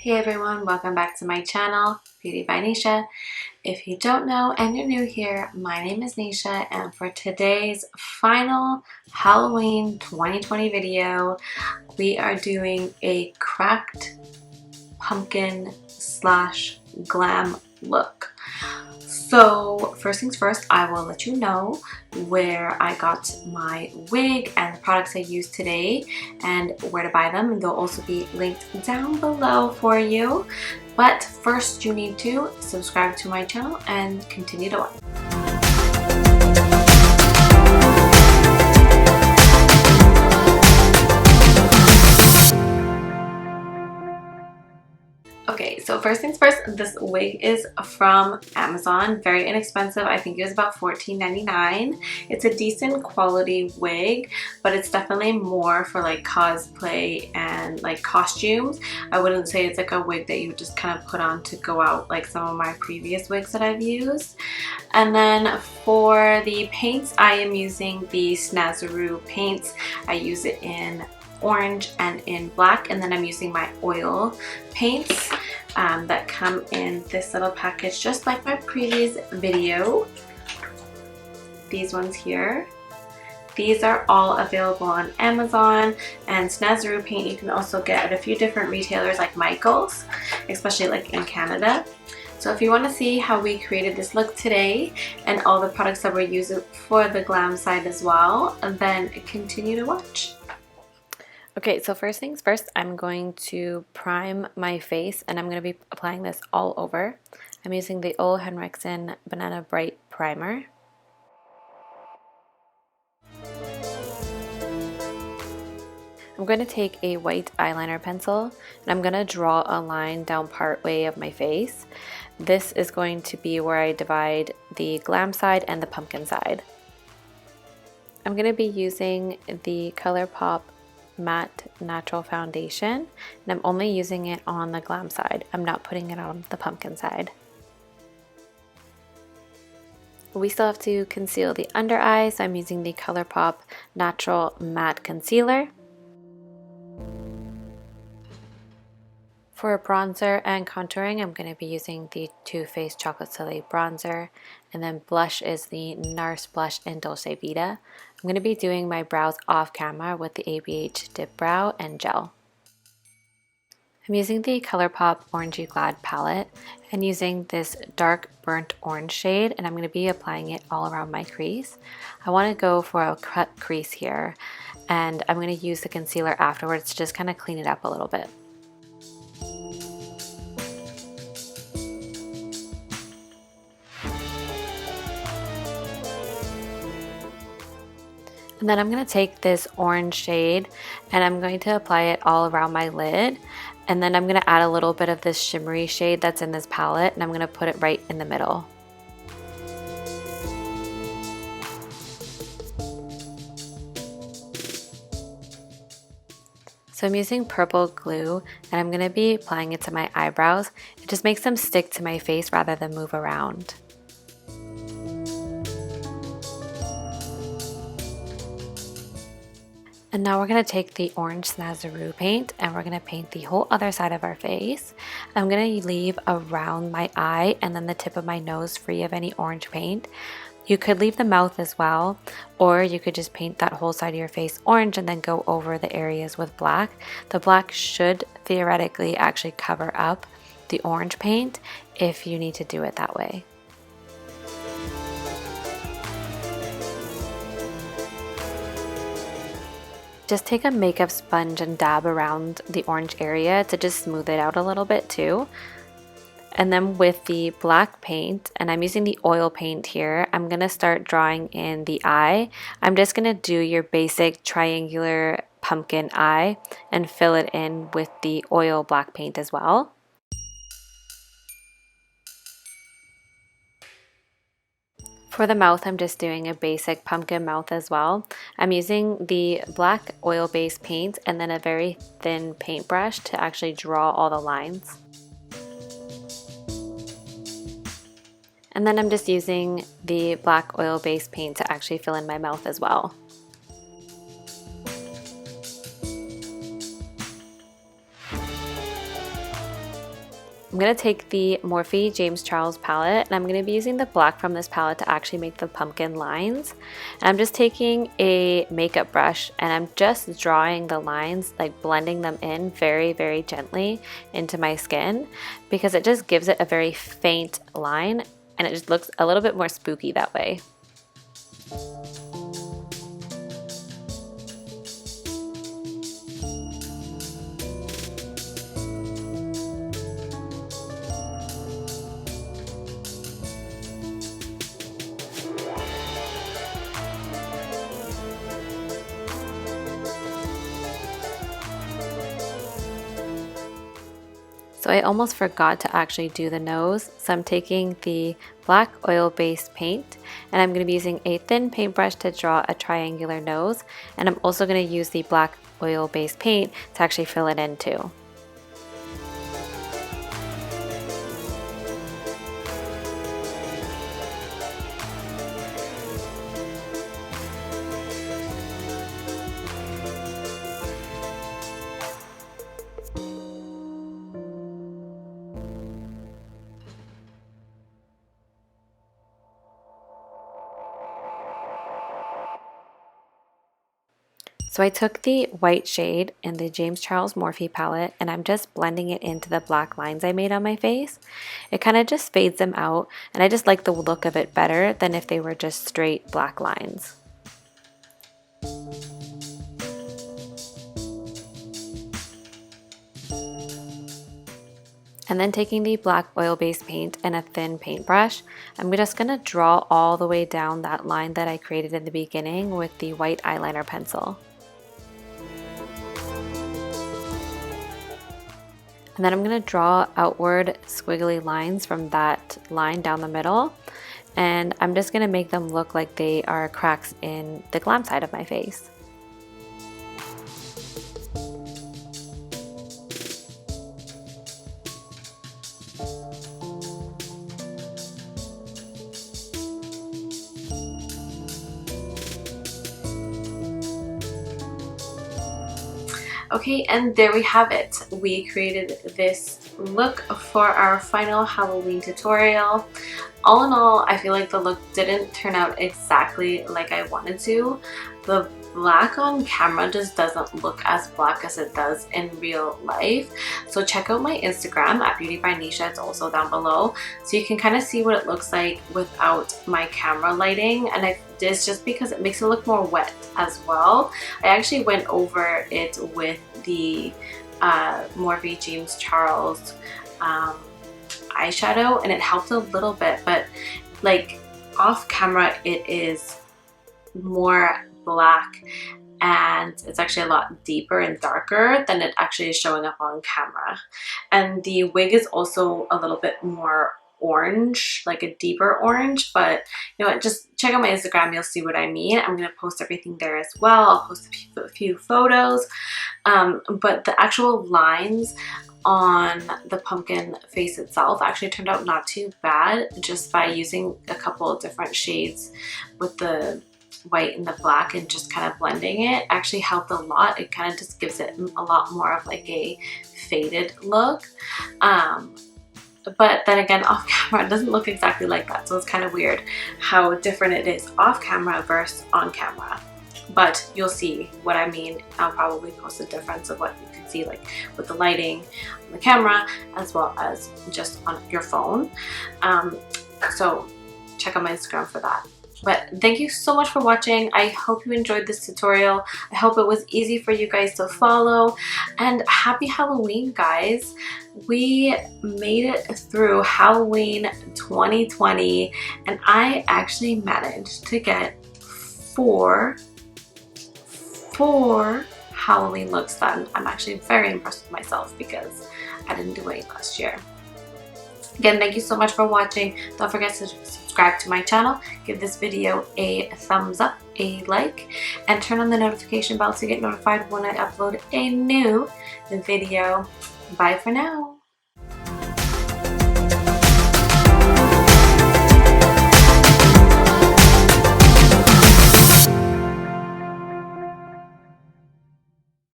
Hey everyone, welcome back to my channel, Beauty by Nisha. If you don't know and you're new here, my name is Nisha, and for today's final Halloween 2020 video, we are doing a cracked pumpkin slash glam look. So first things first, I will let you know where I got my wig and the products I used today and where to buy them, and they'll also be linked down below for you. But first you need to subscribe to my channel and continue to watch. Okay, so first things first, this wig is from Amazon, very inexpensive. I think it was about $14.99. It's a decent quality wig, but it's definitely more for like cosplay and like costumes. I wouldn't say it's like a wig that you would just kind of put on to go out like some of my previous wigs that I've used. And then for the paints, I am using the Snazaroo paints. I use it in orange and in black, and then I'm using my oil paints that come in this little package just like my previous video. These ones here. These are all available on Amazon, and Snazaroo paint you can also get at a few different retailers like Michael's, especially like in Canada. So if you want to see how we created this look today and all the products that we're using for the glam side as well, then continue to watch. Okay, so first things first, I'm going to prime my face, and I'm going to be applying this all over. I'm using the Ole Henriksen Banana Bright Primer. I'm going to take a white eyeliner pencil, and I'm going to draw a line down part way of my face. This is going to be where I divide the glam side and the pumpkin side. I'm going to be using the Colourpop Matte Natural Foundation, and I'm only using it on the glam side. I'm not putting it on the pumpkin side. We still have to conceal the under eye, so I'm using the Colourpop Natural Matte Concealer. For bronzer and contouring, I'm going to be using the TooFaced Chocolate Soleil bronzer, and then blush is the Nars blush in Dolce Vita. I'm going to be doing my brows off camera with the ABH Dip Brow and Gel. I'm using the Colourpop Orangey Glad palette and using this dark burnt orange shade, and I'm going to be applying it all around my crease. I want to go for a cut crease here, and I'm going to use the concealer afterwards to just kind of clean it up a little bit. And then I'm going to take this orange shade and I'm going to apply it all around my lid. And then I'm going to add a little bit of this shimmery shade that's in this palette, and I'm going to put it right in the middle. So I'm using purple glue, and I'm going to be applying it to my eyebrows. It just makes them stick to my face rather than move around. And now we're going to take the orange Snazaroo paint, and we're going to paint the whole other side of our face. I'm going to leave around my eye and then the tip of my nose free of any orange paint. You could leave the mouth as well, or you could just paint that whole side of your face orange and then go over the areas with black. The black should theoretically actually cover up the orange paint if you need to do it that way. Just take a makeup sponge and dab around the orange area to just smooth it out a little bit too. And then with the black paint, and I'm using the oil paint here, I'm going to start drawing in the eye. I'm just going to do your basic triangular pumpkin eye and fill it in with the oil black paint as well. For the mouth, I'm just doing a basic pumpkin mouth as well. I'm using the black oil-based paint and then a very thin paintbrush to actually draw all the lines. And then I'm just using the black oil-based paint to actually fill in my mouth as well. I'm going to take the Morphe James Charles palette, and I'm going to be using the black from this palette to actually make the pumpkin lines. And I'm just taking a makeup brush and I'm just drawing the lines, like blending them in very, very gently into my skin, because it just gives it a very faint line and it just looks a little bit more spooky that way. So I almost forgot to actually do the nose, so I'm taking the black oil-based paint and I'm going to be using a thin paintbrush to draw a triangular nose, and I'm also going to use the black oil-based paint to actually fill it in too. So I took the white shade in the James Charles Morphe palette and I'm just blending it into the black lines I made on my face. It kind of just fades them out, and I just like the look of it better than if they were just straight black lines. And then taking the black oil-based paint and a thin paintbrush, I'm just going to draw all the way down that line that I created in the beginning with the white eyeliner pencil. And then I'm going to draw outward squiggly lines from that line down the middle. And I'm just going to make them look like they are cracks in the glam side of my face. Okay, and there we have it. We created this look for our final Halloween tutorial. All in all, I feel like the look didn't turn out exactly like I wanted to. The black on camera just doesn't look as black as it does in real life. So check out my Instagram at Beauty by Nisha. It's also down below, so you can kind of see what it looks like without my camera lighting. And it's just because it makes it look more wet as well. I actually went over it with the Morphe James Charles eyeshadow, and it helped a little bit, but like off camera it is more black and it's actually a lot deeper and darker than it actually is showing up on camera. And the wig is also a little bit more orange, like a deeper orange, but you know what, just check out my Instagram, you'll see what I mean. I'm gonna post everything there as well. I'll post a few photos, but the actual lines on the pumpkin face itself actually turned out not too bad, just by using a couple of different shades with the white and the black and just kind of blending it actually helped a lot. It kind of just gives it a lot more of like a faded look. But then again, off camera it doesn't look exactly like that, so it's kind of weird how different it is off camera versus on camera. But you'll see what I mean. I'll probably post a difference of what you can see, like with the lighting on the camera as well as just on your phone. So check out my Instagram for that. But thank you so much for watching. I hope you enjoyed this tutorial. I hope it was easy for you guys to follow. And happy Halloween, guys. We made it through Halloween 2020 and I actually managed to get four Halloween looks done. I'm actually very impressed with myself because I didn't do any last year. Again, thank you so much for watching. Don't forget to subscribe to my channel, give this video a thumbs up, a like, and turn on the notification bell to get notified when I upload a new video. Bye for now.